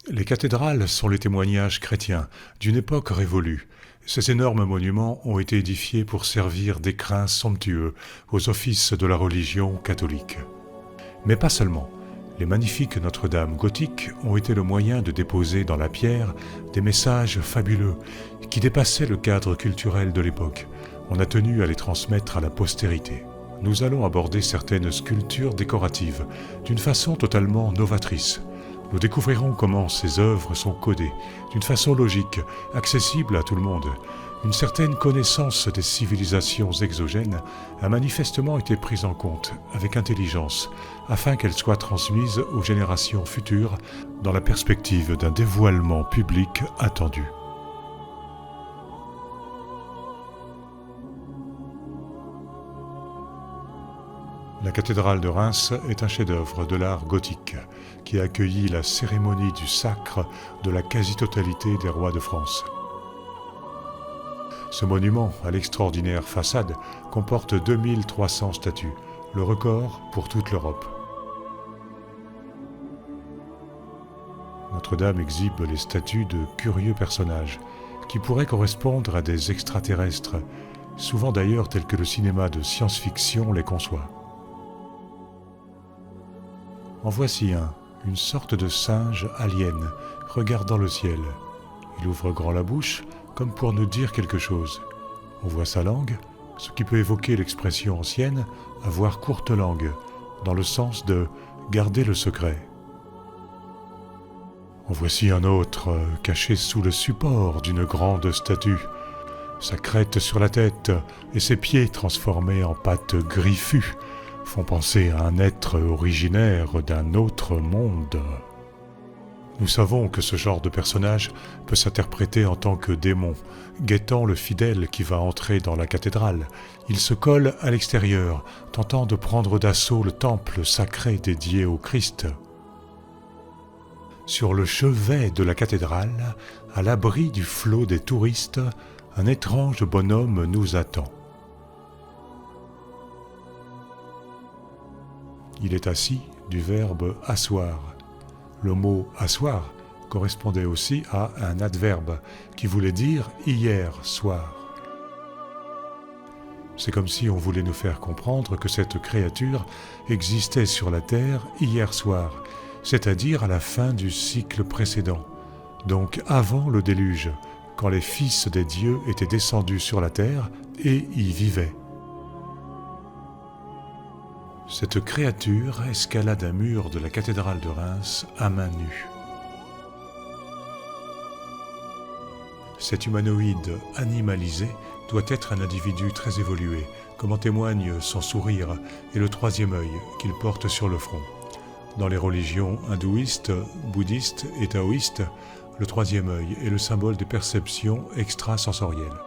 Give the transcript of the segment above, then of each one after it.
Les cathédrales sont les témoignages chrétiens d'une époque révolue. Ces énormes monuments ont été édifiés pour servir d'écrins somptueux aux offices de la religion catholique. Mais pas seulement. Les magnifiques Notre-Dame gothiques ont été le moyen de déposer dans la pierre des messages fabuleux qui dépassaient le cadre culturel de l'époque. On a tenu à les transmettre à la postérité. Nous allons aborder certaines sculptures décoratives d'une façon totalement novatrice. Nous découvrirons comment ces œuvres sont codées, d'une façon logique, accessible à tout le monde. Une certaine connaissance des civilisations exogènes a manifestement été prise en compte avec intelligence, afin qu'elle soit transmise aux générations futures dans la perspective d'un dévoilement public attendu. La cathédrale de Reims est un chef-d'œuvre de l'art gothique qui a accueilli la cérémonie du sacre de la quasi-totalité des rois de France. Ce monument, à l'extraordinaire façade, comporte 2300 statues, le record pour toute l'Europe. Notre-Dame exhibe les statues de curieux personnages qui pourraient correspondre à des extraterrestres, souvent d'ailleurs tels que le cinéma de science-fiction les conçoit. En voici un, une sorte de singe alien, regardant le ciel. Il ouvre grand la bouche, comme pour nous dire quelque chose. On voit sa langue, ce qui peut évoquer l'expression ancienne « avoir courte langue », dans le sens de « garder le secret ». En voici un autre, caché sous le support d'une grande statue. Sa crête sur la tête et ses pieds transformés en pattes griffues font penser à un être originaire d'un autre monde. Nous savons que ce genre de personnage peut s'interpréter en tant que démon. Guettant le fidèle qui va entrer dans la cathédrale, il se colle à l'extérieur, tentant de prendre d'assaut le temple sacré dédié au Christ. Sur le chevet de la cathédrale, à l'abri du flot des touristes, un étrange bonhomme nous attend. Il est assis du verbe « asseoir ». Le mot « asseoir » correspondait aussi à un adverbe qui voulait dire « hier soir ». C'est comme si on voulait nous faire comprendre que cette créature existait sur la terre hier soir, c'est-à-dire à la fin du cycle précédent, donc avant le déluge, quand les fils des dieux étaient descendus sur la terre et y vivaient. Cette créature escalade un mur de la cathédrale de Reims à main nue. Cet humanoïde animalisé doit être un individu très évolué, comme en témoigne son sourire et le troisième œil qu'il porte sur le front. Dans les religions hindouistes, bouddhistes et taoïstes, le troisième œil est le symbole des perceptions extrasensorielles.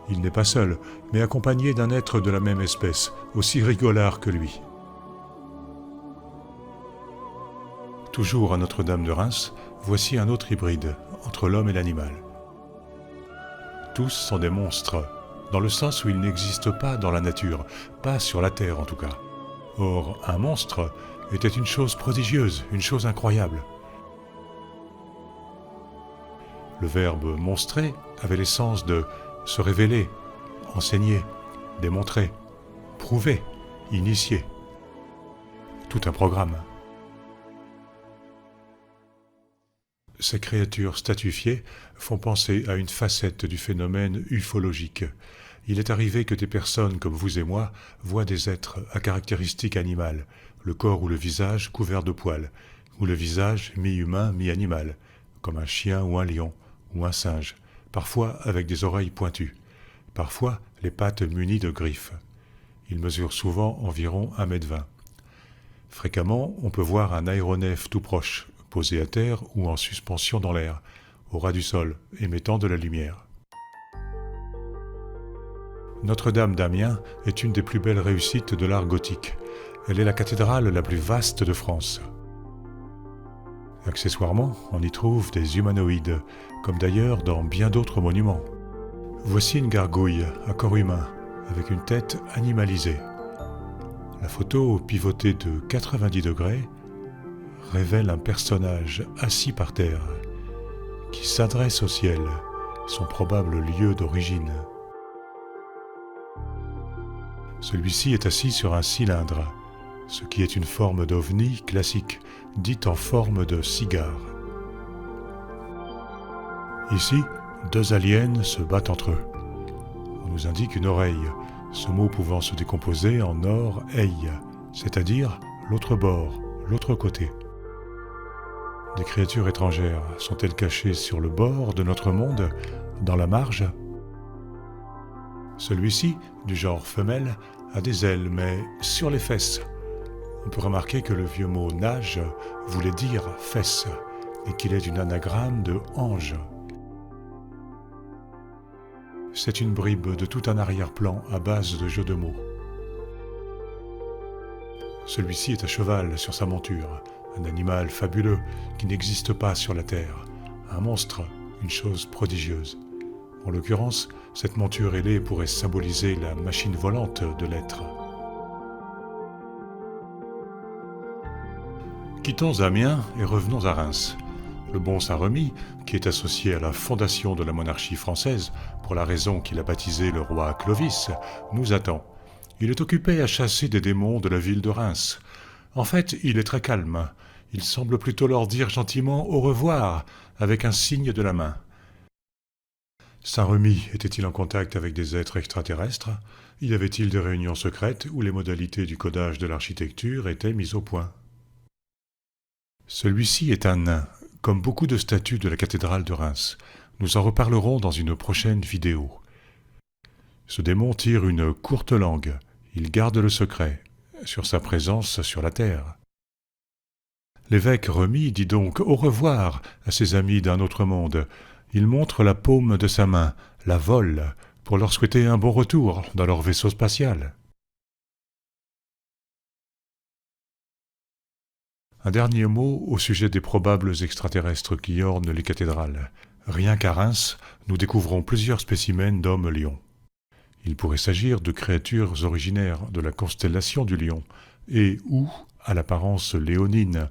Il n'est pas seul, mais accompagné d'un être de la même espèce, aussi rigolard que lui. Toujours à Notre-Dame de Reims, voici un autre hybride entre l'homme et l'animal. Tous sont des monstres, dans le sens où ils n'existent pas dans la nature, pas sur la terre en tout cas. Or, un monstre était une chose prodigieuse, une chose incroyable. Le verbe « monstrer » avait l'essence de se révéler, enseigner, démontrer, prouver, initier. Tout un programme. Ces créatures statufiées font penser à une facette du phénomène ufologique. Il est arrivé que des personnes comme vous et moi voient des êtres à caractéristiques animales, le corps ou le visage couvert de poils, ou le visage mi-humain, mi-animal, comme un chien ou un lion, ou un singe, parfois avec des oreilles pointues, parfois les pattes munies de griffes. Ils mesurent souvent environ 1,20 m. Fréquemment, on peut voir un aéronef tout proche, posé à terre ou en suspension dans l'air, au ras du sol, émettant de la lumière. Notre-Dame d'Amiens est une des plus belles réussites de l'art gothique. Elle est la cathédrale la plus vaste de France. Accessoirement, on y trouve des humanoïdes, comme d'ailleurs dans bien d'autres monuments. Voici une gargouille à corps humain, avec une tête animalisée. La photo, pivotée de 90 degrés, révèle un personnage assis par terre, qui s'adresse au ciel, son probable lieu d'origine. Celui-ci est assis sur un cylindre, ce qui est une forme d'ovni classique, dite en forme de cigare. Ici, deux aliens se battent entre eux. On nous indique une oreille, ce mot pouvant se décomposer en or-eil, c'est-à-dire l'autre bord, l'autre côté. Des créatures étrangères sont-elles cachées sur le bord de notre monde, dans la marge? Celui-ci, du genre femelle, a des ailes, mais sur les fesses. On peut remarquer que le vieux mot « nage » voulait dire « fesse » et qu'il est une anagramme de « ange ». C'est une bribe de tout un arrière-plan à base de jeux de mots. Celui-ci est à cheval sur sa monture, un animal fabuleux qui n'existe pas sur la terre, un monstre, une chose prodigieuse. En l'occurrence, cette monture ailée pourrait symboliser la machine volante de l'être. Quittons Amiens et revenons à Reims. Le bon Saint-Remy, qui est associé à la fondation de la monarchie française, pour la raison qu'il a baptisé le roi Clovis, nous attend. Il est occupé à chasser des démons de la ville de Reims. En fait, il est très calme. Il semble plutôt leur dire gentiment au revoir, avec un signe de la main. Saint-Remy était-il en contact avec des êtres extraterrestres? Y avait-il des réunions secrètes où les modalités du codage de l'architecture étaient mises au point? Celui-ci est un nain, comme beaucoup de statues de la cathédrale de Reims. Nous en reparlerons dans une prochaine vidéo. Ce démon tire une courte langue. Il garde le secret sur sa présence sur la terre. L'évêque Remy dit donc au revoir à ses amis d'un autre monde. Il montre la paume de sa main, la vole, pour leur souhaiter un bon retour dans leur vaisseau spatial. Un dernier mot au sujet des probables extraterrestres qui ornent les cathédrales. Rien qu'à Reims, nous découvrons plusieurs spécimens d'hommes-lions. Il pourrait s'agir de créatures originaires de la constellation du Lion et ou à l'apparence léonine,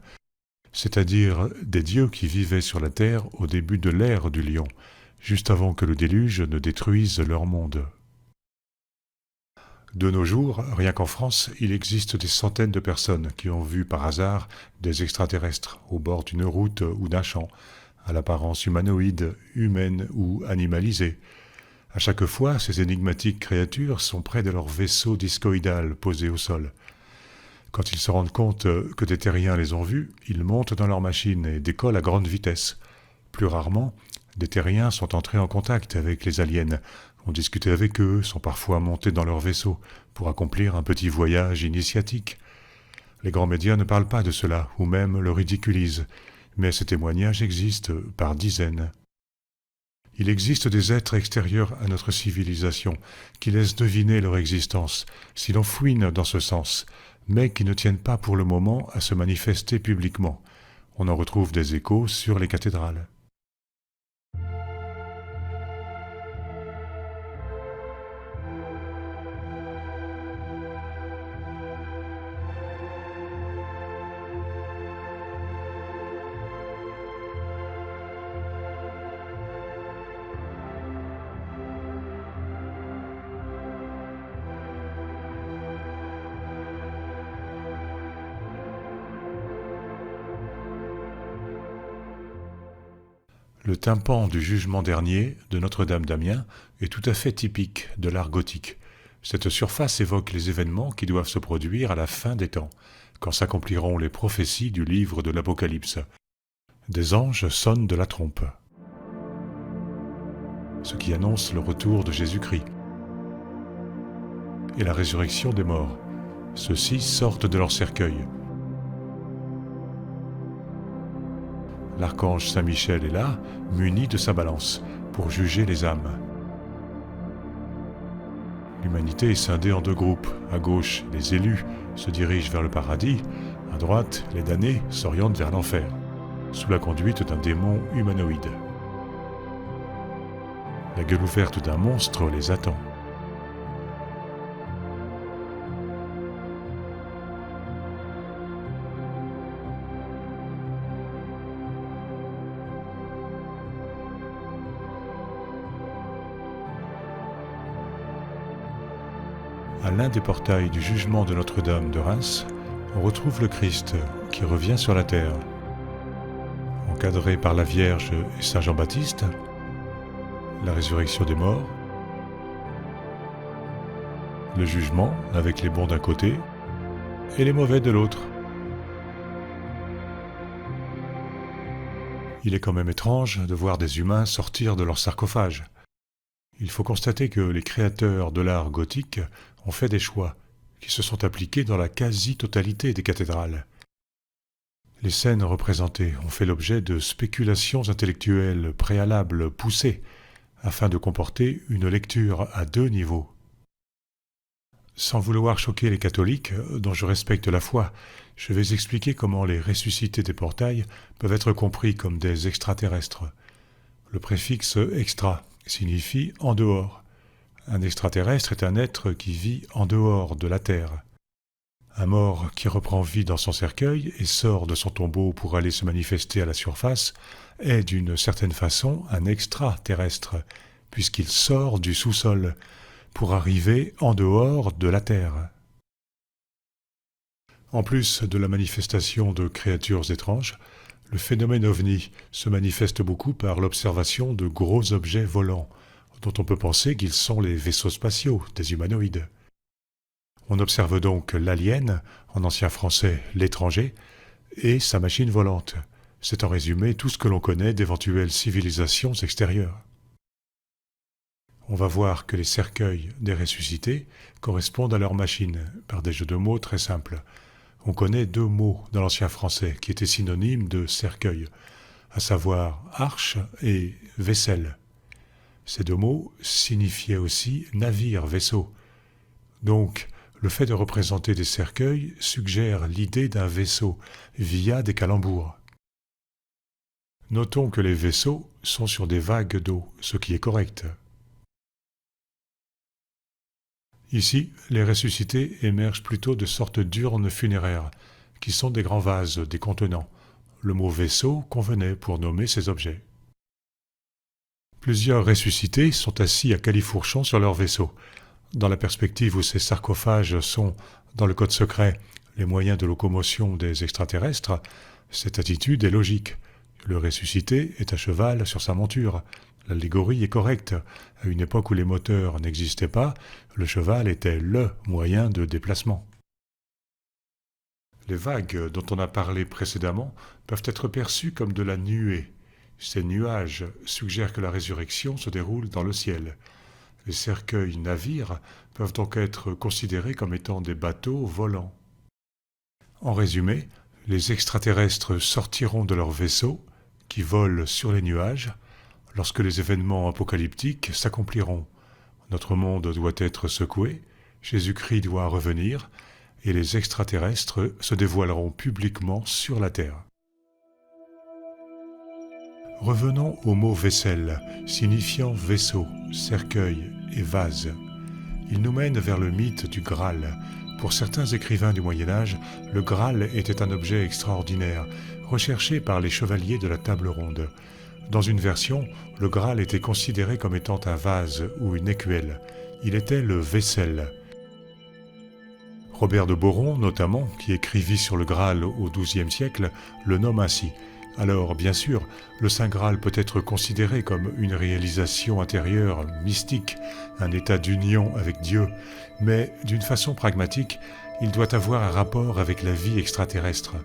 c'est-à-dire des dieux qui vivaient sur la terre au début de l'ère du Lion, juste avant que le déluge ne détruise leur monde. De nos jours, rien qu'en France, il existe des centaines de personnes qui ont vu par hasard des extraterrestres au bord d'une route ou d'un champ, à l'apparence humanoïde, humaine ou animalisée. À chaque fois, ces énigmatiques créatures sont près de leur vaisseau discoïdal posé au sol. Quand ils se rendent compte que des terriens les ont vus, ils montent dans leur machine et décollent à grande vitesse. Plus rarement, des terriens sont entrés en contact avec les aliens, ont discuté avec eux, sont parfois montés dans leur vaisseau pour accomplir un petit voyage initiatique. Les grands médias ne parlent pas de cela, ou même le ridiculisent, mais ces témoignages existent par dizaines. Il existe des êtres extérieurs à notre civilisation qui laissent deviner leur existence, si l'on fouine dans ce sens, mais qui ne tiennent pas pour le moment à se manifester publiquement. On en retrouve des échos sur les cathédrales. Le tympan du jugement dernier de Notre-Dame d'Amiens est tout à fait typique de l'art gothique. Cette surface évoque les événements qui doivent se produire à la fin des temps, quand s'accompliront les prophéties du livre de l'Apocalypse. Des anges sonnent de la trompe, ce qui annonce le retour de Jésus-Christ, et la résurrection des morts. Ceux-ci sortent de leur cercueil. L'archange Saint-Michel est là, muni de sa balance, pour juger les âmes. L'humanité est scindée en deux groupes. À gauche, les élus se dirigent vers le paradis. À droite, les damnés s'orientent vers l'enfer, sous la conduite d'un démon humanoïde. La gueule ouverte d'un monstre les attend. À l'un des portails du jugement de Notre-Dame de Reims, on retrouve le Christ qui revient sur la terre. Encadré par la Vierge et Saint Jean-Baptiste, la résurrection des morts, le jugement avec les bons d'un côté et les mauvais de l'autre. Il est quand même étrange de voir des humains sortir de leur sarcophage. Il faut constater que les créateurs de l'art gothique ont fait des choix qui se sont appliqués dans la quasi-totalité des cathédrales. Les scènes représentées ont fait l'objet de spéculations intellectuelles préalables poussées afin de comporter une lecture à deux niveaux. Sans vouloir choquer les catholiques, dont je respecte la foi, je vais expliquer comment les ressuscités des portails peuvent être compris comme des extraterrestres. Le préfixe « extra » signifie « en dehors ». Un extraterrestre est un être qui vit en dehors de la Terre. Un mort qui reprend vie dans son cercueil et sort de son tombeau pour aller se manifester à la surface est d'une certaine façon un extraterrestre, puisqu'il sort du sous-sol pour arriver en dehors de la Terre. En plus de la manifestation de créatures étranges, le phénomène ovni se manifeste beaucoup par l'observation de gros objets volants, dont on peut penser qu'ils sont les vaisseaux spatiaux des humanoïdes. On observe donc l'alien, en ancien français l'étranger, et sa machine volante. C'est en résumé tout ce que l'on connaît d'éventuelles civilisations extérieures. On va voir que les cercueils des ressuscités correspondent à leurs machines, par des jeux de mots très simples. On connaît deux mots dans l'ancien français qui étaient synonymes de cercueil, à savoir arche et vaisselle. Ces deux mots signifiaient aussi navire, vaisseau. Donc, le fait de représenter des cercueils suggère l'idée d'un vaisseau via des calembours. Notons que les vaisseaux sont sur des vagues d'eau, ce qui est correct. Ici, les ressuscités émergent plutôt de sortes d'urnes funéraires, qui sont des grands vases, des contenants. Le mot vaisseau convenait pour nommer ces objets. Plusieurs ressuscités sont assis à califourchon sur leur vaisseau. Dans la perspective où ces sarcophages sont, dans le code secret, les moyens de locomotion des extraterrestres, cette attitude est logique. Le ressuscité est à cheval sur sa monture. L'allégorie est correcte. À une époque où les moteurs n'existaient pas, le cheval était le moyen de déplacement. Les vagues dont on a parlé précédemment peuvent être perçues comme de la nuée. Ces nuages suggèrent que la résurrection se déroule dans le ciel. Les cercueils navires peuvent donc être considérés comme étant des bateaux volants. En résumé, les extraterrestres sortiront de leurs vaisseaux, qui volent sur les nuages, lorsque les événements apocalyptiques s'accompliront. Notre monde doit être secoué, Jésus-Christ doit revenir, et les extraterrestres se dévoileront publiquement sur la terre. Revenons au mot vaisselle, signifiant vaisseau, cercueil et vase. Il nous mène vers le mythe du Graal. Pour certains écrivains du Moyen-Âge, le Graal était un objet extraordinaire, recherché par les chevaliers de la table ronde. Dans une version, le Graal était considéré comme étant un vase ou une écuelle. Il était le vaisselle. Robert de Boron, notamment, qui écrivit sur le Graal au XIIe siècle, le nomme ainsi. Alors, bien sûr, le Saint Graal peut être considéré comme une réalisation intérieure, mystique, un état d'union avec Dieu, mais d'une façon pragmatique, il doit avoir un rapport avec la vie extraterrestre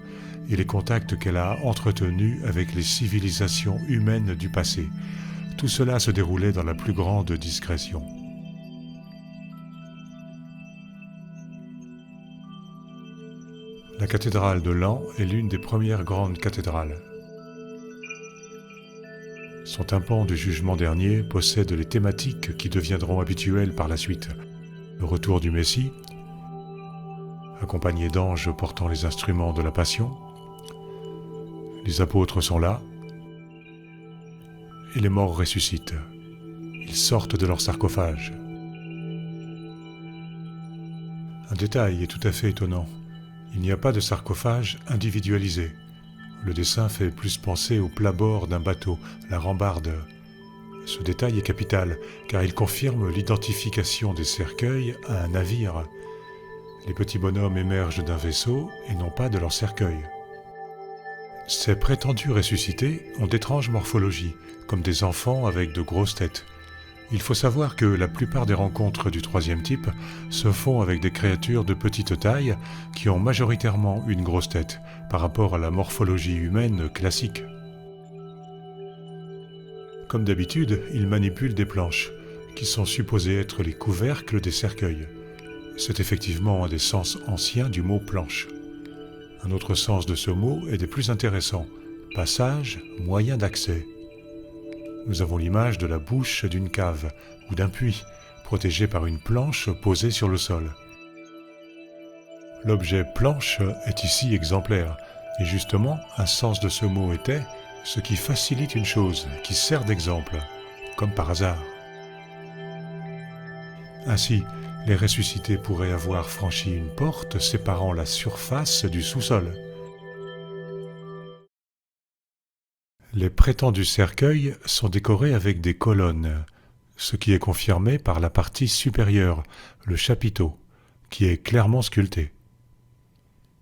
et les contacts qu'elle a entretenus avec les civilisations humaines du passé. Tout cela se déroulait dans la plus grande discrétion. La cathédrale de Laon est l'une des premières grandes cathédrales. Son tympan du jugement dernier possède les thématiques qui deviendront habituelles par la suite. Le retour du Messie, accompagné d'anges portant les instruments de la Passion. Les apôtres sont là, et les morts ressuscitent. Ils sortent de leur sarcophage. Un détail est tout à fait étonnant. Il n'y a pas de sarcophage individualisé. Le dessin fait plus penser au plat-bord d'un bateau, la rambarde. Ce détail est capital, car il confirme l'identification des cercueils à un navire. Les petits bonhommes émergent d'un vaisseau et non pas de leur cercueil. Ces prétendus ressuscités ont d'étranges morphologies, comme des enfants avec de grosses têtes. Il faut savoir que la plupart des rencontres du troisième type se font avec des créatures de petite taille qui ont majoritairement une grosse tête par rapport à la morphologie humaine classique. Comme d'habitude, ils manipulent des planches, qui sont supposées être les couvercles des cercueils. C'est effectivement un des sens anciens du mot planche. Un autre sens de ce mot est des plus intéressants: passage, moyen d'accès. Nous avons l'image de la bouche d'une cave ou d'un puits, protégé par une planche posée sur le sol. L'objet planche est ici exemplaire, et justement, un sens de ce mot était ce qui facilite une chose, qui sert d'exemple, comme par hasard. Ainsi, les ressuscités pourraient avoir franchi une porte séparant la surface du sous-sol. Les prétendus cercueils sont décorés avec des colonnes, ce qui est confirmé par la partie supérieure, le chapiteau, qui est clairement sculpté.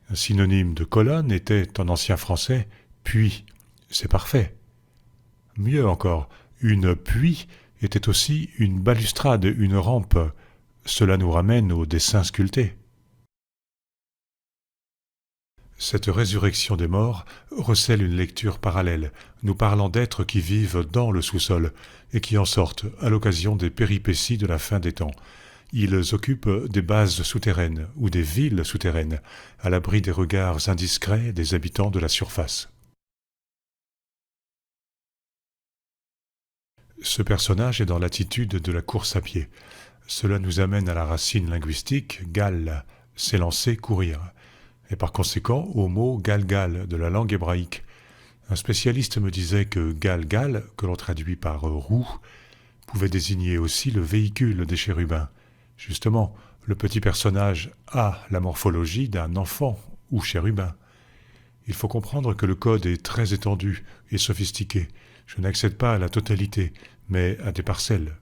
Un synonyme de colonne était, en ancien français, puits. C'est parfait. Mieux encore, une puits était aussi une balustrade, une rampe. Cela nous ramène au dessin sculpté. Cette résurrection des morts recèle une lecture parallèle, nous parlant d'êtres qui vivent dans le sous-sol et qui en sortent à l'occasion des péripéties de la fin des temps. Ils occupent des bases souterraines ou des villes souterraines, à l'abri des regards indiscrets des habitants de la surface. Ce personnage est dans l'attitude de la course à pied. Cela nous amène à la racine linguistique « gal », s'élancer, courir, et par conséquent au mot « galgal » de la langue hébraïque. Un spécialiste me disait que « galgal », que l'on traduit par « roue », pouvait désigner aussi le véhicule des chérubins. Justement, le petit personnage a la morphologie d'un enfant ou chérubin. Il faut comprendre que le code est très étendu et sophistiqué. Je n'accède pas à la totalité, mais à des parcelles.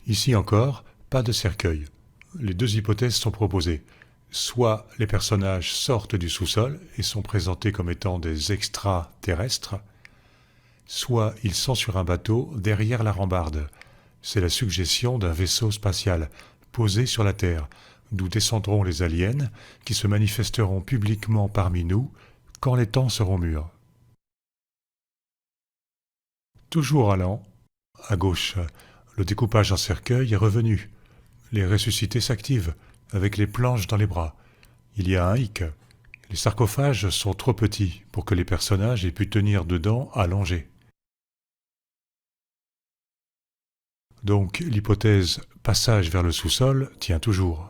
Ici encore, pas de cercueil. Les deux hypothèses sont proposées. Soit les personnages sortent du sous-sol et sont présentés comme étant des extraterrestres, soit ils sont sur un bateau derrière la rambarde. C'est la suggestion d'un vaisseau spatial posé sur la Terre, d'où descendront les aliens qui se manifesteront publiquement parmi nous quand les temps seront mûrs. Toujours allant, à gauche, le découpage en cercueil est revenu. Les ressuscités s'activent, avec les planches dans les bras. Il y a un hic. Les sarcophages sont trop petits pour que les personnages aient pu tenir dedans allongés. Donc l'hypothèse passage vers le sous-sol tient toujours.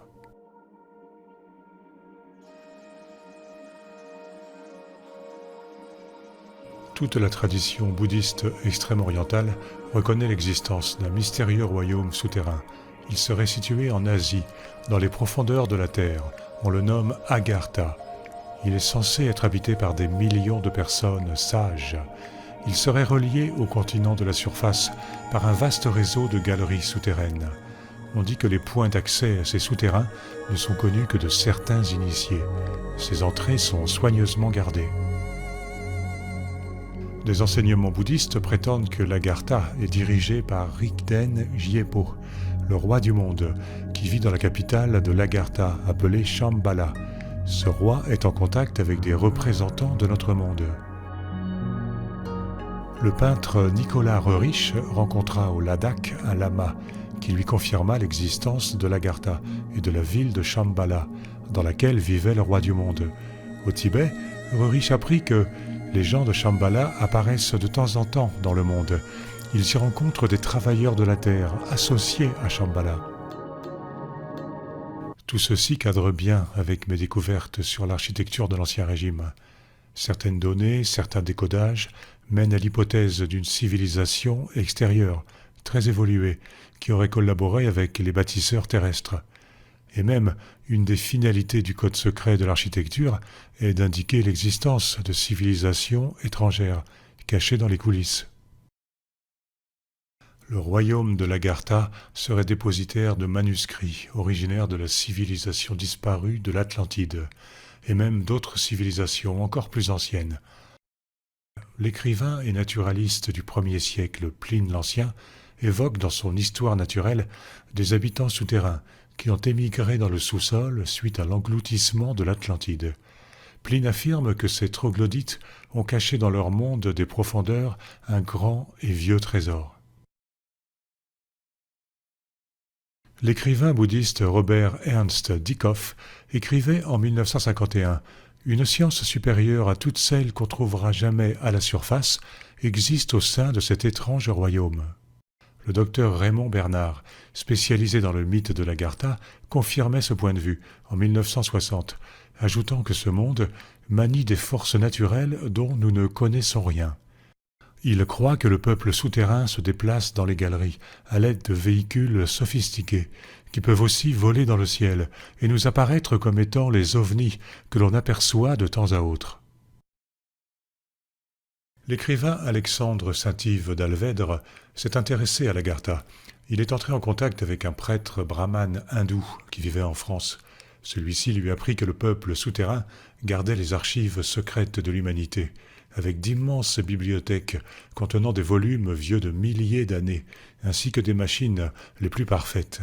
Toute la tradition bouddhiste extrême-orientale reconnaît l'existence d'un mystérieux royaume souterrain. Il serait situé en Asie, dans les profondeurs de la Terre. On le nomme Agartha. Il est censé être habité par des millions de personnes sages. Il serait relié au continent de la surface par un vaste réseau de galeries souterraines. On dit que les points d'accès à ces souterrains ne sont connus que de certains initiés. Ces entrées sont soigneusement gardées. Des enseignements bouddhistes prétendent que l'Agartha est dirigée par Rigden Gyépo, le roi du monde, qui vit dans la capitale de l'Agartha, appelée Shambhala. Ce roi est en contact avec des représentants de notre monde. Le peintre Nicolas Rerich rencontra au Ladakh un lama qui lui confirma l'existence de l'Agartha et de la ville de Shambhala, dans laquelle vivait le roi du monde. Au Tibet, Rerich apprit que les gens de Shambhala apparaissent de temps en temps dans le monde. Ils y rencontrent des travailleurs de la terre associés à Shambhala. Tout ceci cadre bien avec mes découvertes sur l'architecture de l'Ancien Régime. Certaines données, certains décodages mènent à l'hypothèse d'une civilisation extérieure, très évoluée, qui aurait collaboré avec les bâtisseurs terrestres. Et même, une des finalités du code secret de l'architecture est d'indiquer l'existence de civilisations étrangères caché dans les coulisses. Le royaume de l'Agartha serait dépositaire de manuscrits originaires de la civilisation disparue de l'Atlantide, et même d'autres civilisations encore plus anciennes. L'écrivain et naturaliste du 1er siècle, Pline l'Ancien, évoque dans son Histoire naturelle des habitants souterrains qui ont émigré dans le sous-sol suite à l'engloutissement de l'Atlantide. Pline affirme que ces troglodytes ont caché dans leur monde des profondeurs un grand et vieux trésor. L'écrivain bouddhiste Robert Ernst Dieckhoff écrivait en 1951 « Une science supérieure à toutes celles qu'on trouvera jamais à la surface existe au sein de cet étrange royaume. » Le docteur Raymond Bernard, spécialisé dans le mythe de l'Agartha, confirmait ce point de vue en 1960, ajoutant que ce monde manie des forces naturelles dont nous ne connaissons rien. Il croit que le peuple souterrain se déplace dans les galeries à l'aide de véhicules sophistiqués qui peuvent aussi voler dans le ciel et nous apparaître comme étant les ovnis que l'on aperçoit de temps à autre. L'écrivain Alexandre Saint-Yves d'Alvèdre s'est intéressé à l'Agartha. Il est entré en contact avec un prêtre brahmane hindou qui vivait en France. Celui-ci lui apprit que le peuple souterrain gardait les archives secrètes de l'humanité, avec d'immenses bibliothèques contenant des volumes vieux de milliers d'années, ainsi que des machines les plus parfaites.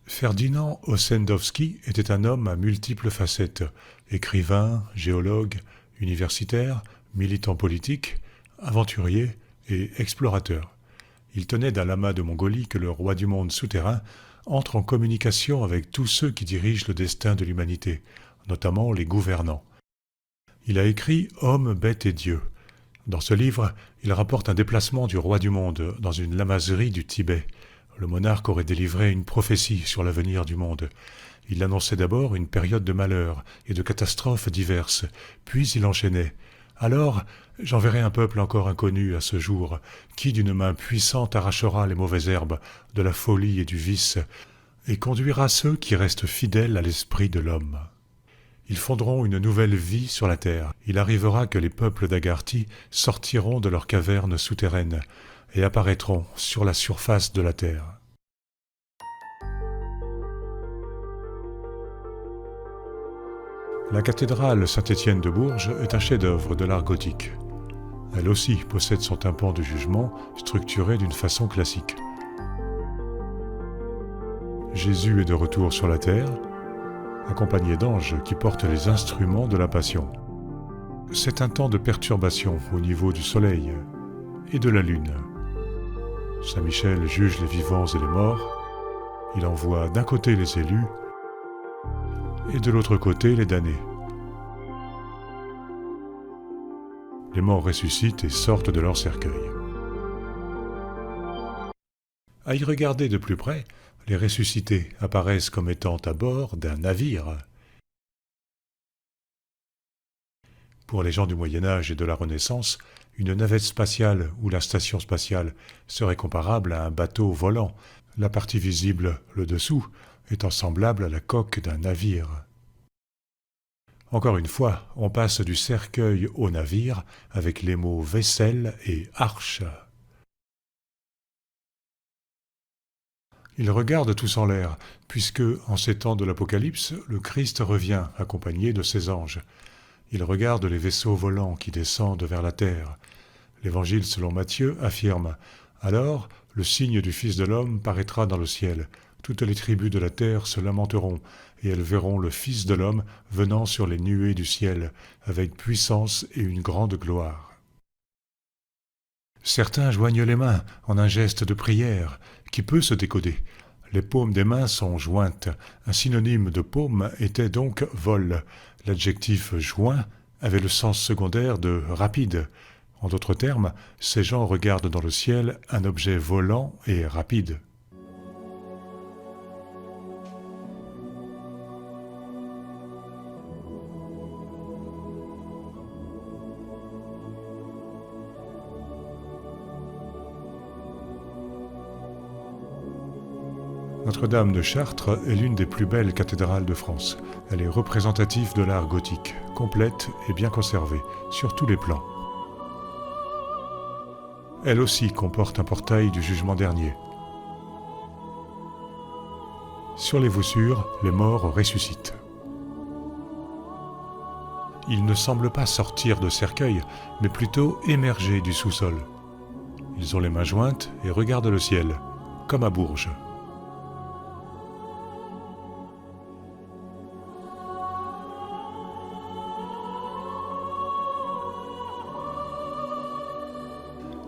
Ferdinand Ossendowski était un homme à multiples facettes, écrivain, géologue, universitaire, militant politique, aventurier et explorateur. Il tenait d'un lama de Mongolie que le roi du monde souterrain entre en communication avec tous ceux qui dirigent le destin de l'humanité, notamment les gouvernants. Il a écrit « Hommes, bêtes et dieux ». Dans ce livre, il rapporte un déplacement du roi du monde dans une lamaserie du Tibet. Le monarque aurait délivré une prophétie sur l'avenir du monde. Il annonçait d'abord une période de malheur et de catastrophes diverses, puis il enchaînait « Alors, j'enverrai un peuple encore inconnu à ce jour, qui d'une main puissante arrachera les mauvaises herbes, de la folie et du vice, et conduira ceux qui restent fidèles à l'esprit de l'homme. » Ils fonderont une nouvelle vie sur la terre. Il arrivera que les peuples d'Agarthi sortiront de leurs cavernes souterraines et apparaîtront sur la surface de la terre. La cathédrale Saint-Étienne de Bourges est un chef-d'œuvre de l'art gothique. Elle aussi possède son tympan de jugement structuré d'une façon classique. Jésus est de retour sur la terre, accompagné d'anges qui portent les instruments de la Passion. C'est un temps de perturbation au niveau du soleil et de la lune. Saint Michel juge les vivants et les morts. Il envoie d'un côté les élus et de l'autre côté les damnés. Les morts ressuscitent et sortent de leur cercueil. À y regarder de plus près, les ressuscités apparaissent comme étant à bord d'un navire. Pour les gens du Moyen-Âge et de la Renaissance, une navette spatiale ou la station spatiale serait comparable à un bateau volant, la partie visible, le dessous, étant semblable à la coque d'un navire. Encore une fois, on passe du cercueil au navire avec les mots vaisselle et arche. Ils regardent tous en l'air, puisque, en ces temps de l'Apocalypse, le Christ revient accompagné de ses anges. Ils regardent les vaisseaux volants qui descendent vers la terre. L'Évangile selon Matthieu affirme « Alors, le signe du Fils de l'homme paraîtra dans le ciel. Toutes les tribus de la terre se lamenteront, et elles verront le Fils de l'homme venant sur les nuées du ciel, avec puissance et une grande gloire. » Certains joignent les mains en un geste de prière qui peut se décoder. Les paumes des mains sont jointes. Un synonyme de paume était donc vol. L'adjectif joint avait le sens secondaire de rapide. En d'autres termes, ces gens regardent dans le ciel un objet volant et rapide. Notre-Dame de Chartres est l'une des plus belles cathédrales de France. Elle est représentative de l'art gothique, complète et bien conservée, sur tous les plans. Elle aussi comporte un portail du jugement dernier. Sur les voussures, les morts ressuscitent. Ils ne semblent pas sortir de cercueil, mais plutôt émerger du sous-sol. Ils ont les mains jointes et regardent le ciel, comme à Bourges.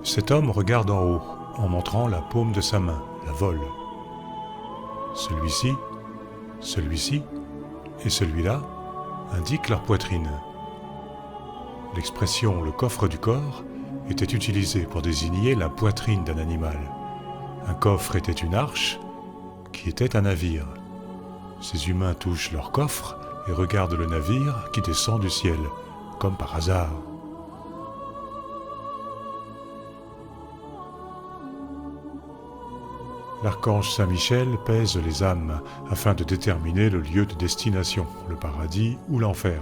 Cet homme regarde en haut, en montrant la paume de sa main, la vole. Celui-ci et celui-là indiquent leur poitrine. L'expression « le coffre du corps » était utilisée pour désigner la poitrine d'un animal. Un coffre était une arche, qui était un navire. Ces humains touchent leur coffre et regardent le navire qui descend du ciel, comme par hasard. L'archange Saint-Michel pèse les âmes afin de déterminer le lieu de destination, le paradis ou l'enfer.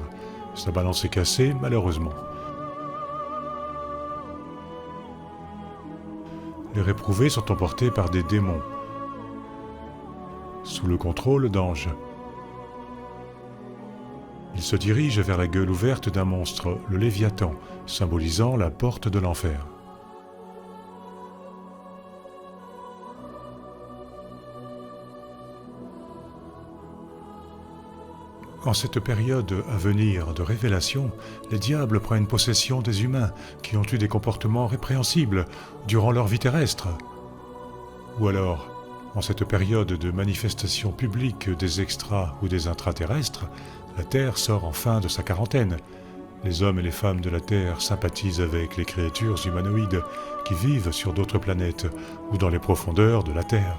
Sa balance est cassée, malheureusement. Les réprouvés sont emportés par des démons, sous le contrôle d'anges. Ils se dirigent vers la gueule ouverte d'un monstre, le Léviathan, symbolisant la porte de l'enfer. En cette période à venir de révélation, les diables prennent possession des humains qui ont eu des comportements répréhensibles durant leur vie terrestre. Ou alors, en cette période de manifestation publique des extra ou des intraterrestres, la Terre sort enfin de sa quarantaine. Les hommes et les femmes de la Terre sympathisent avec les créatures humanoïdes qui vivent sur d'autres planètes ou dans les profondeurs de la Terre.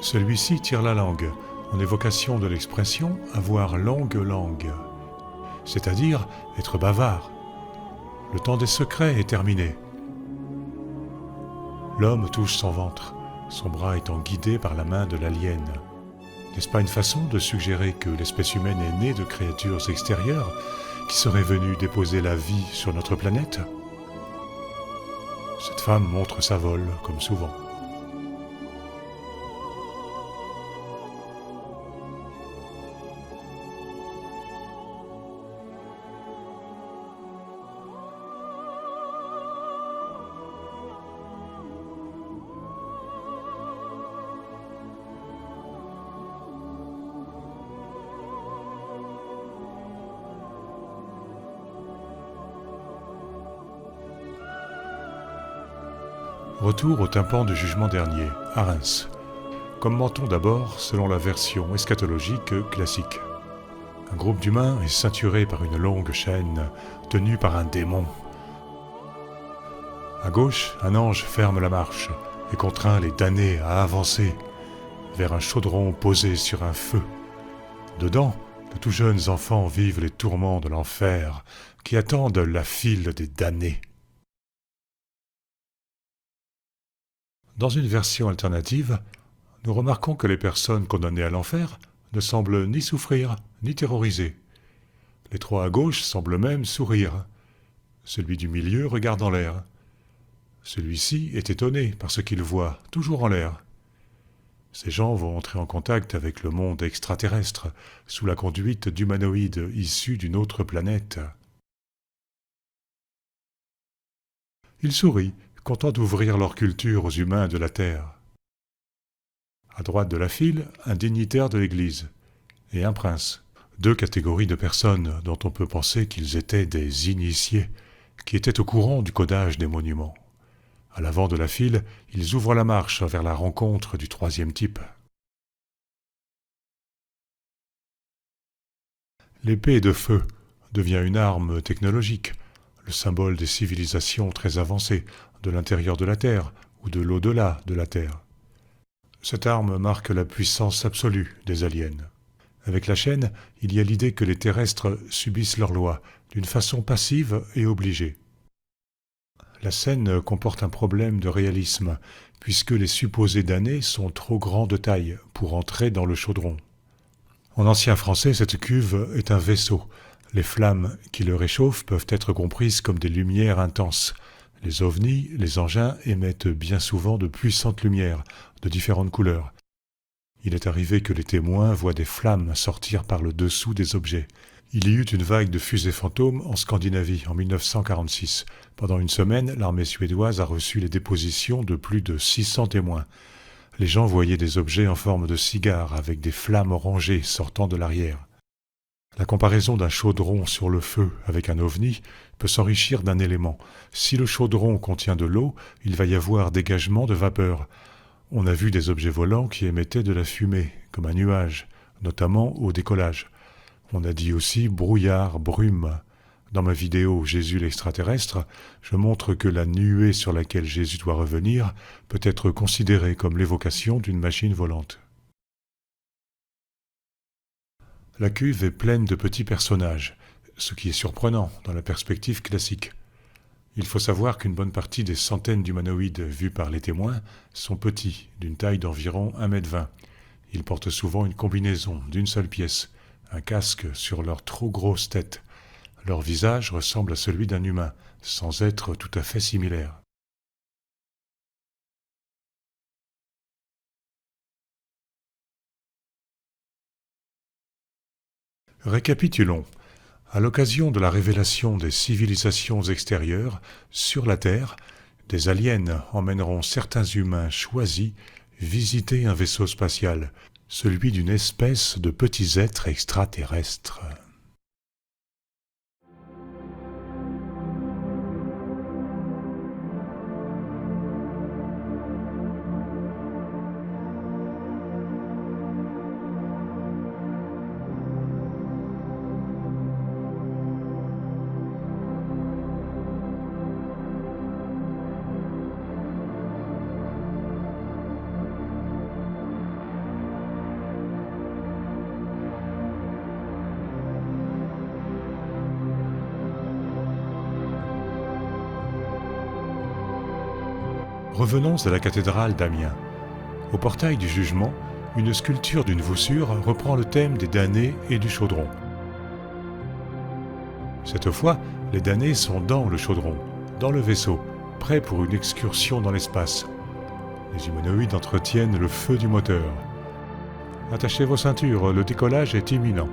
Celui-ci tire la langue, en évocation de l'expression « avoir longue langue », c'est-à-dire être bavard. Le temps des secrets est terminé. L'homme touche son ventre, son bras étant guidé par la main de l'alien. N'est-ce pas une façon de suggérer que l'espèce humaine est née de créatures extérieures qui seraient venues déposer la vie sur notre planète ? Cette femme montre sa vole, comme souvent. Retour au tympan du jugement dernier, à Reims. Commentons d'abord selon la version eschatologique classique. Un groupe d'humains est ceinturé par une longue chaîne, tenue par un démon. À gauche, un ange ferme la marche et contraint les damnés à avancer vers un chaudron posé sur un feu. Dedans, de tout jeunes enfants vivent les tourments de l'enfer qui attendent la file des damnés. Dans une version alternative, nous remarquons que les personnes condamnées à l'enfer ne semblent ni souffrir, ni terroriser. Les trois à gauche semblent même sourire. Celui du milieu regarde en l'air. Celui-ci est étonné par ce qu'il voit, toujours en l'air. Ces gens vont entrer en contact avec le monde extraterrestre, sous la conduite d'humanoïdes issus d'une autre planète. Ils sourient, contents d'ouvrir leur culture aux humains de la Terre. À droite de la file, un dignitaire de l'Église et un prince. Deux catégories de personnes dont on peut penser qu'ils étaient des initiés, qui étaient au courant du codage des monuments. À l'avant de la file, ils ouvrent la marche vers la rencontre du troisième type. L'épée de feu devient une arme technologique, le symbole des civilisations très avancées, de l'intérieur de la Terre ou de l'au-delà de la Terre. Cette arme marque la puissance absolue des aliens. Avec la chaîne, il y a l'idée que les terrestres subissent leurs lois d'une façon passive et obligée. La scène comporte un problème de réalisme, puisque les supposés damnés sont trop grands de taille pour entrer dans le chaudron. En ancien français, cette cuve est un vaisseau. Les flammes qui le réchauffent peuvent être comprises comme des lumières intenses. Les ovnis, les engins, émettent bien souvent de puissantes lumières, de différentes couleurs. Il est arrivé que les témoins voient des flammes sortir par le dessous des objets. Il y eut une vague de fusées fantômes en Scandinavie en 1946. Pendant une semaine, l'armée suédoise a reçu les dépositions de plus de 600 témoins. Les gens voyaient des objets en forme de cigares avec des flammes orangées sortant de l'arrière. La comparaison d'un chaudron sur le feu avec un ovni peut s'enrichir d'un élément. Si le chaudron contient de l'eau, il va y avoir dégagement de vapeur. On a vu des objets volants qui émettaient de la fumée, comme un nuage, notamment au décollage. On a dit aussi brouillard, brume. Dans ma vidéo Jésus l'extraterrestre, je montre que la nuée sur laquelle Jésus doit revenir peut être considérée comme l'évocation d'une machine volante. La cuve est pleine de petits personnages, ce qui est surprenant dans la perspective classique. Il faut savoir qu'une bonne partie des centaines d'humanoïdes vus par les témoins sont petits, d'une taille d'environ 1,20 m. Ils portent souvent une combinaison d'une seule pièce, un casque sur leur trop grosse tête. Leur visage ressemble à celui d'un humain, sans être tout à fait similaire. Récapitulons. À l'occasion de la révélation des civilisations extérieures, sur la Terre, des aliens emmèneront certains humains choisis visiter un vaisseau spatial, celui d'une espèce de petits êtres extraterrestres. Revenons à la cathédrale d'Amiens. Au portail du jugement, une sculpture d'une voussure reprend le thème des damnés et du chaudron. Cette fois, les damnés sont dans le chaudron, dans le vaisseau, prêts pour une excursion dans l'espace. Les humanoïdes entretiennent le feu du moteur. Attachez vos ceintures, le décollage est imminent.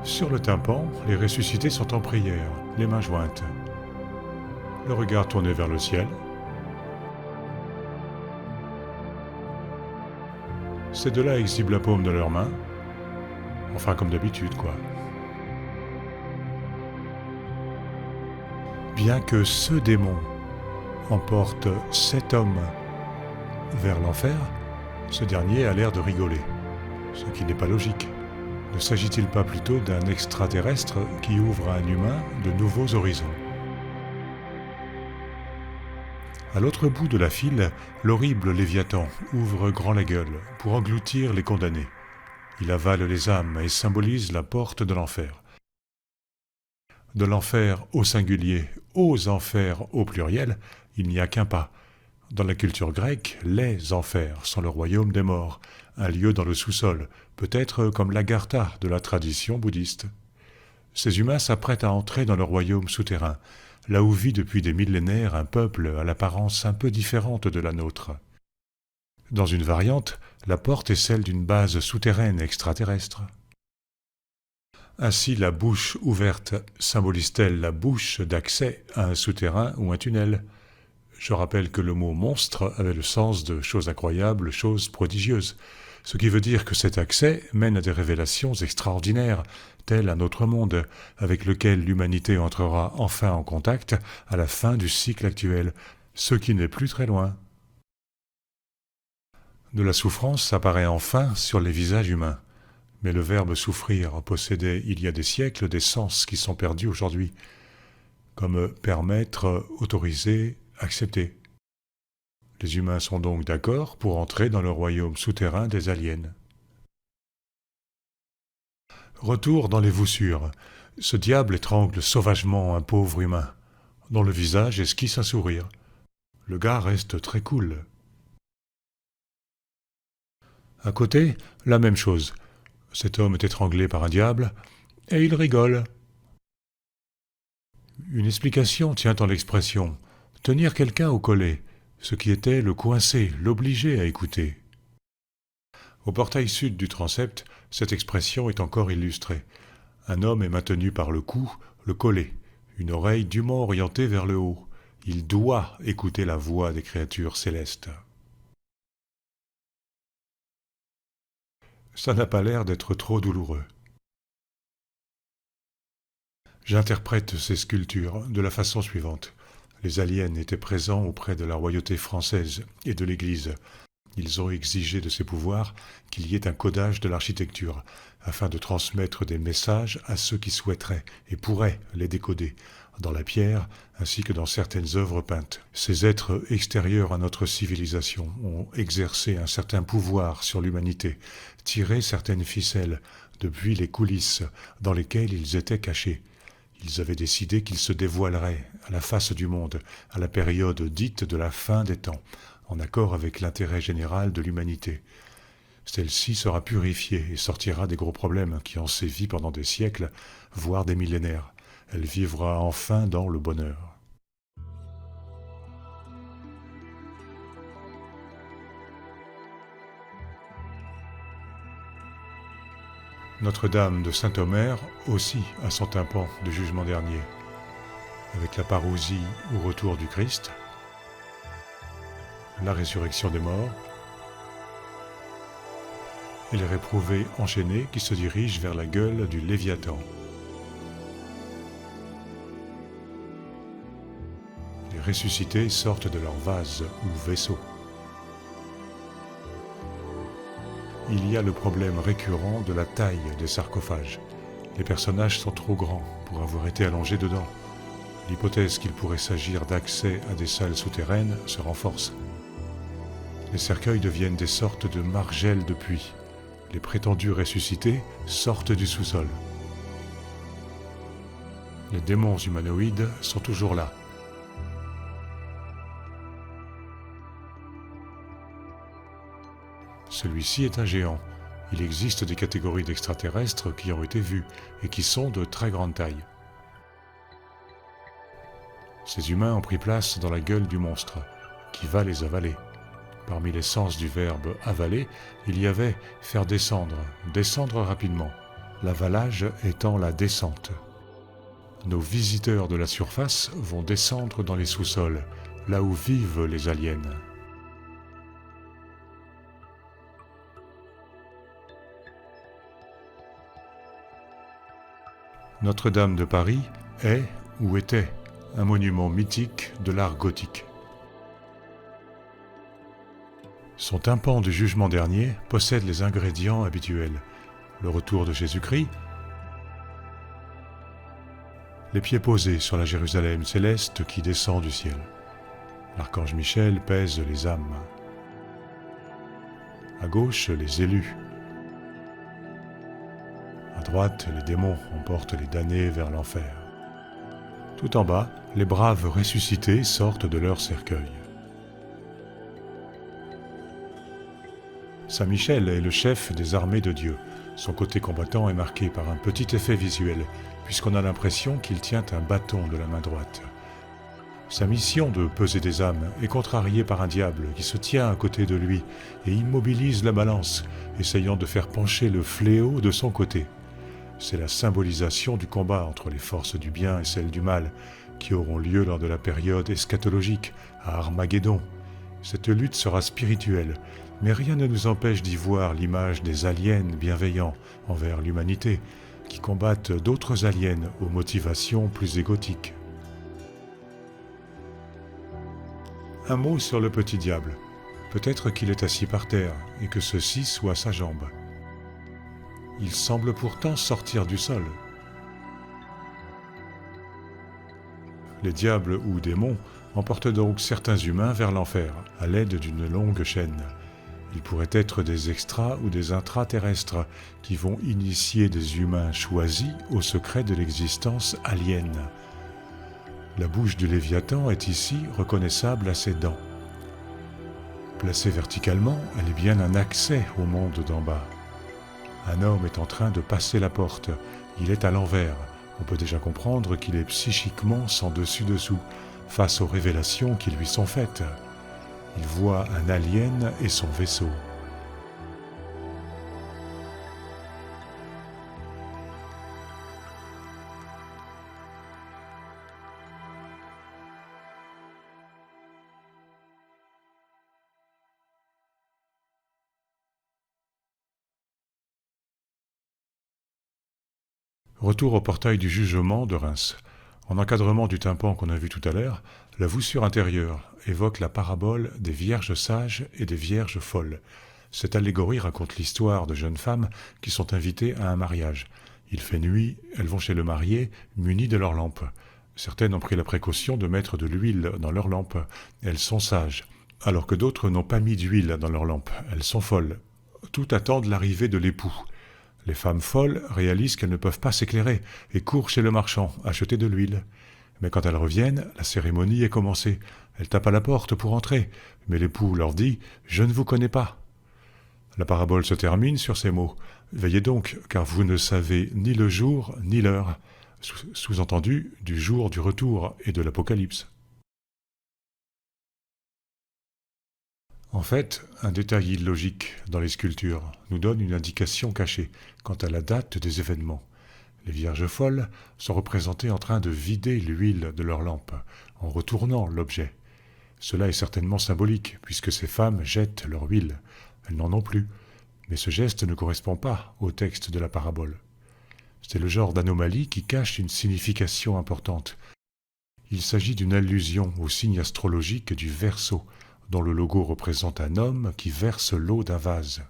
Sur le tympan, les ressuscités sont en prière, les mains jointes. Le regard tourné vers le ciel. Ces deux-là exhibent la paume de leurs mains. Enfin, comme d'habitude, quoi. Bien que ce démon emporte 7 hommes vers l'enfer, ce dernier a l'air de rigoler, ce qui n'est pas logique. Ne s'agit-il pas plutôt d'un extraterrestre qui ouvre à un humain de nouveaux horizons ? À l'autre bout de la file, l'horrible Léviathan ouvre grand la gueule pour engloutir les condamnés. Il avale les âmes et symbolise la porte de l'enfer. De l'enfer au singulier aux enfers au pluriel, il n'y a qu'un pas. Dans la culture grecque, les enfers sont le royaume des morts, un lieu dans le sous-sol, peut-être comme l'Agartha de la tradition bouddhiste. Ces humains s'apprêtent à entrer dans le royaume souterrain, là où vit depuis des millénaires un peuple à l'apparence un peu différente de la nôtre. Dans une variante, la porte est celle d'une base souterraine extraterrestre. Ainsi, la bouche ouverte symbolise-t-elle la bouche d'accès à un souterrain ou un tunnel ? Je rappelle que le mot « monstre » avait le sens de « chose incroyable, chose prodigieuse », ce qui veut dire que cet accès mène à des révélations extraordinaires, tel un autre monde, avec lequel l'humanité entrera enfin en contact à la fin du cycle actuel, ce qui n'est plus très loin. De la souffrance apparaît enfin sur les visages humains. Mais le verbe souffrir possédait il y a des siècles des sens qui sont perdus aujourd'hui, comme permettre, autoriser, accepter. Les humains sont donc d'accord pour entrer dans le royaume souterrain des aliens. Retour dans les voussures. Ce diable étrangle sauvagement un pauvre humain, dont le visage esquisse un sourire. Le gars reste très cool. À côté, la même chose. Cet homme est étranglé par un diable, et il rigole. Une explication tient en l'expression « tenir quelqu'un au collet », ce qui était le coincer, l'obliger à écouter. Au portail sud du transept, cette expression est encore illustrée. Un homme est maintenu par le cou, le collet, une oreille dûment orientée vers le haut. Il doit écouter la voix des créatures célestes. Ça n'a pas l'air d'être trop douloureux. J'interprète ces sculptures de la façon suivante. Les aliens étaient présents auprès de la royauté française et de l'Église. Ils ont exigé de ces pouvoirs qu'il y ait un codage de l'architecture, afin de transmettre des messages à ceux qui souhaiteraient et pourraient les décoder, dans la pierre ainsi que dans certaines œuvres peintes. Ces êtres extérieurs à notre civilisation ont exercé un certain pouvoir sur l'humanité, tiré certaines ficelles depuis les coulisses dans lesquelles ils étaient cachés. Ils avaient décidé qu'ils se dévoileraient à la face du monde, à la période dite de la fin des temps, en accord avec l'intérêt général de l'humanité. Celle-ci sera purifiée et sortira des gros problèmes qui ont sévi pendant des siècles, voire des millénaires. Elle vivra enfin dans le bonheur. Notre-Dame de Saint-Omer aussi a son tympan de jugement dernier, avec la parousie au retour du Christ, la résurrection des morts et les réprouvés enchaînés qui se dirigent vers la gueule du Léviathan. Les ressuscités sortent de leur vase ou vaisseau. Il y a le problème récurrent de la taille des sarcophages. Les personnages sont trop grands pour avoir été allongés dedans. L'hypothèse qu'il pourrait s'agir d'accès à des salles souterraines se renforce. Les cercueils deviennent des sortes de margelles de puits. Les prétendus ressuscités sortent du sous-sol. Les démons humanoïdes sont toujours là. Celui-ci est un géant. Il existe des catégories d'extraterrestres qui ont été vues et qui sont de très grande taille. Ces humains ont pris place dans la gueule du monstre, qui va les avaler. Parmi les sens du verbe « avaler », il y avait « faire descendre »,« descendre rapidement », l'avalage étant la descente. Nos visiteurs de la surface vont descendre dans les sous-sols, là où vivent les aliens. Notre-Dame de Paris est, ou était, un monument mythique de l'art gothique. Son tympan du jugement dernier possède les ingrédients habituels. Le retour de Jésus-Christ, les pieds posés sur la Jérusalem céleste qui descend du ciel. L'archange Michel pèse les âmes. À gauche, les élus. À droite, les démons emportent les damnés vers l'enfer. Tout en bas, les braves ressuscités sortent de leur cercueil. Saint Michel est le chef des armées de Dieu. Son côté combattant est marqué par un petit effet visuel, puisqu'on a l'impression qu'il tient un bâton de la main droite. Sa mission de peser des âmes est contrariée par un diable qui se tient à côté de lui et immobilise la balance, essayant de faire pencher le fléau de son côté. C'est la symbolisation du combat entre les forces du bien et celles du mal, qui auront lieu lors de la période eschatologique, à Armageddon. Cette lutte sera spirituelle, mais rien ne nous empêche d'y voir l'image des aliens bienveillants envers l'humanité, qui combattent d'autres aliens aux motivations plus égotiques. Un mot sur le petit diable. Peut-être qu'il est assis par terre et que ceci soit sa jambe. Il semble pourtant sortir du sol. Les diables ou démons emportent donc certains humains vers l'enfer, à l'aide d'une longue chaîne. Ils pourraient être des extras ou des intraterrestres qui vont initier des humains choisis au secret de l'existence alienne. La bouche du Léviathan est ici reconnaissable à ses dents. Placée verticalement, elle est bien un accès au monde d'en bas. Un homme est en train de passer la porte. Il est à l'envers, On peut déjà comprendre qu'il est psychiquement sans dessus-dessous face aux révélations qui lui sont faites. Il voit un alien et son vaisseau. Retour au portail du jugement de Reims. En encadrement du tympan qu'on a vu tout à l'heure, la voussure intérieure évoque la parabole des vierges sages et des vierges folles. Cette allégorie raconte l'histoire de jeunes femmes qui sont invitées à un mariage. Il fait nuit, elles vont chez le marié, munies de leurs lampes. Certaines ont pris la précaution de mettre de l'huile dans leurs lampes. Elles sont sages, alors que d'autres n'ont pas mis d'huile dans leurs lampes. Elles sont folles. Toutes attendent l'arrivée de l'époux. Les femmes folles réalisent qu'elles ne peuvent pas s'éclairer et courent chez le marchand acheter de l'huile. Mais quand elles reviennent, la cérémonie est commencée. Elles tapent à la porte pour entrer, mais l'époux leur dit « Je ne vous connais pas ». La parabole se termine sur ces mots « Veillez donc, car vous ne savez ni le jour ni l'heure », sous-entendu du jour du retour et de l'Apocalypse. En fait, un détail illogique dans les sculptures nous donne une indication cachée quant à la date des événements. Les vierges folles sont représentées en train de vider l'huile de leur lampe, en retournant l'objet. Cela est certainement symbolique, puisque ces femmes jettent leur huile. Elles n'en ont plus, mais ce geste ne correspond pas au texte de la parabole. C'est le genre d'anomalie qui cache une signification importante. Il s'agit d'une allusion au signe astrologique du Verseau, dont le logo représente un homme qui verse l'eau d'un vase.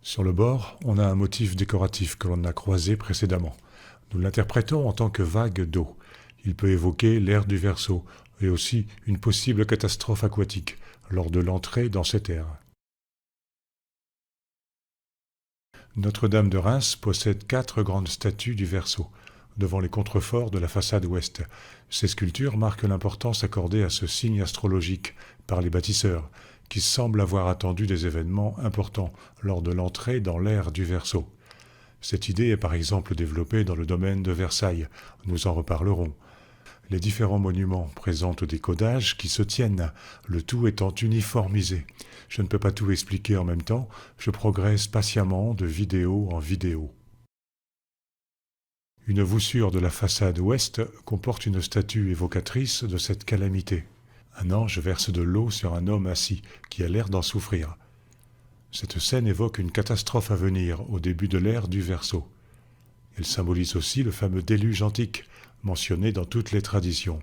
Sur le bord, on a un motif décoratif que l'on a croisé précédemment. Nous l'interprétons en tant que vague d'eau. Il peut évoquer l'ère du Verseau et aussi une possible catastrophe aquatique lors de l'entrée dans cette ère. Notre-Dame de Reims possède 4 grandes statues du Verseau, devant les contreforts de la façade ouest. Ces sculptures marquent l'importance accordée à ce signe astrologique par les bâtisseurs, qui semblent avoir attendu des événements importants lors de l'entrée dans l'ère du Verseau. Cette idée est par exemple développée dans le domaine de Versailles, nous en reparlerons. Les différents monuments présentent des codages qui se tiennent, le tout étant uniformisé. Je ne peux pas tout expliquer en même temps, je progresse patiemment de vidéo en vidéo. Une voussure de la façade ouest comporte une statue évocatrice de cette calamité. Un ange verse de l'eau sur un homme assis qui a l'air d'en souffrir. Cette scène évoque une catastrophe à venir au début de l'ère du Verseau. Elle symbolise aussi le fameux déluge antique, mentionné dans toutes les traditions.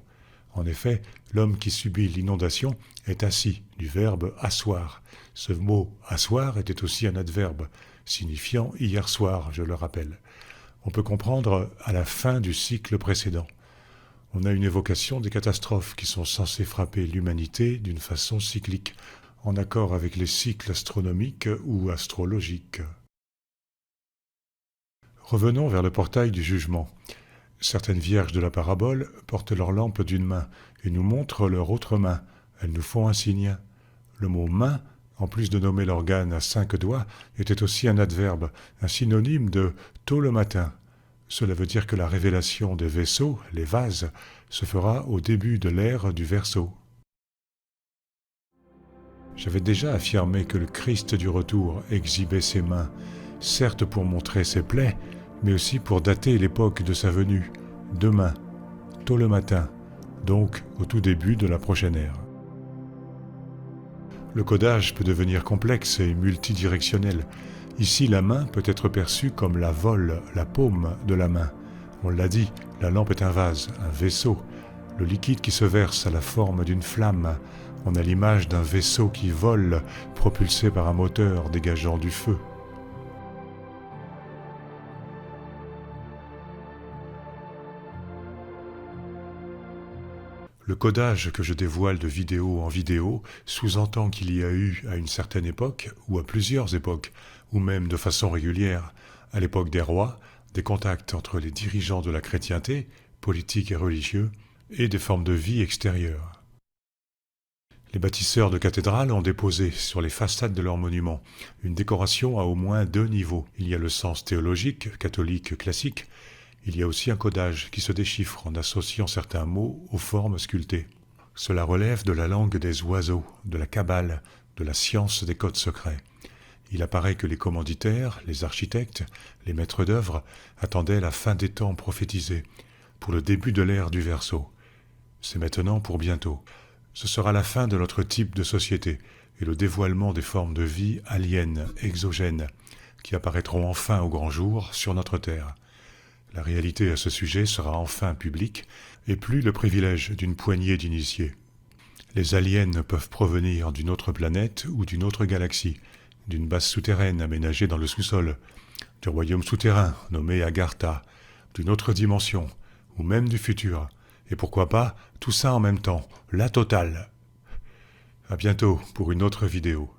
En effet, l'homme qui subit l'inondation est assis, du verbe asseoir. Ce mot asseoir était aussi un adverbe, signifiant hier soir, je le rappelle. On peut comprendre à la fin du cycle précédent. On a une évocation des catastrophes qui sont censées frapper l'humanité d'une façon cyclique, en accord avec les cycles astronomiques ou astrologiques. Revenons vers le portail du jugement. Certaines vierges de la parabole portent leur lampe d'une main et nous montrent leur autre main. Elles nous font un signe. Le mot « main », en plus de nommer l'organe à 5 doigts, était aussi un adverbe, un synonyme de « tôt le matin ». Cela veut dire que la révélation des vaisseaux, les vases, se fera au début de l'ère du Verseau. J'avais déjà affirmé que le Christ du retour exhibait ses mains, certes pour montrer ses plaies, mais aussi pour dater l'époque de sa venue, demain, tôt le matin, donc au tout début de la prochaine ère. Le codage peut devenir complexe et multidirectionnel. Ici, la main peut être perçue comme la vole, la paume de la main. On l'a dit, la lampe est un vase, un vaisseau. Le liquide qui se verse a la forme d'une flamme. On a l'image d'un vaisseau qui vole, propulsé par un moteur dégageant du feu. Le codage que je dévoile de vidéo en vidéo sous-entend qu'il y a eu, à une certaine époque, ou à plusieurs époques, ou même de façon régulière, à l'époque des rois, des contacts entre les dirigeants de la chrétienté, politiques et religieux, et des formes de vie extérieures. Les bâtisseurs de cathédrales ont déposé sur les façades de leurs monuments une décoration à au moins 2 niveaux. Il y a le sens théologique, catholique classique. Il y a aussi un codage qui se déchiffre en associant certains mots aux formes sculptées. Cela relève de la langue des oiseaux, de la kabbale, de la science des codes secrets. Il apparaît que les commanditaires, les architectes, les maîtres d'œuvre attendaient la fin des temps prophétisés, pour le début de l'ère du Verseau. C'est maintenant pour bientôt. Ce sera la fin de notre type de société et le dévoilement des formes de vie aliènes, exogènes, qui apparaîtront enfin au grand jour sur notre Terre. La réalité à ce sujet sera enfin publique et plus le privilège d'une poignée d'initiés. Les aliens peuvent provenir d'une autre planète ou d'une autre galaxie, d'une base souterraine aménagée dans le sous-sol, du royaume souterrain nommé Agartha, d'une autre dimension, ou même du futur. Et pourquoi pas, tout ça en même temps, la totale. À bientôt pour une autre vidéo.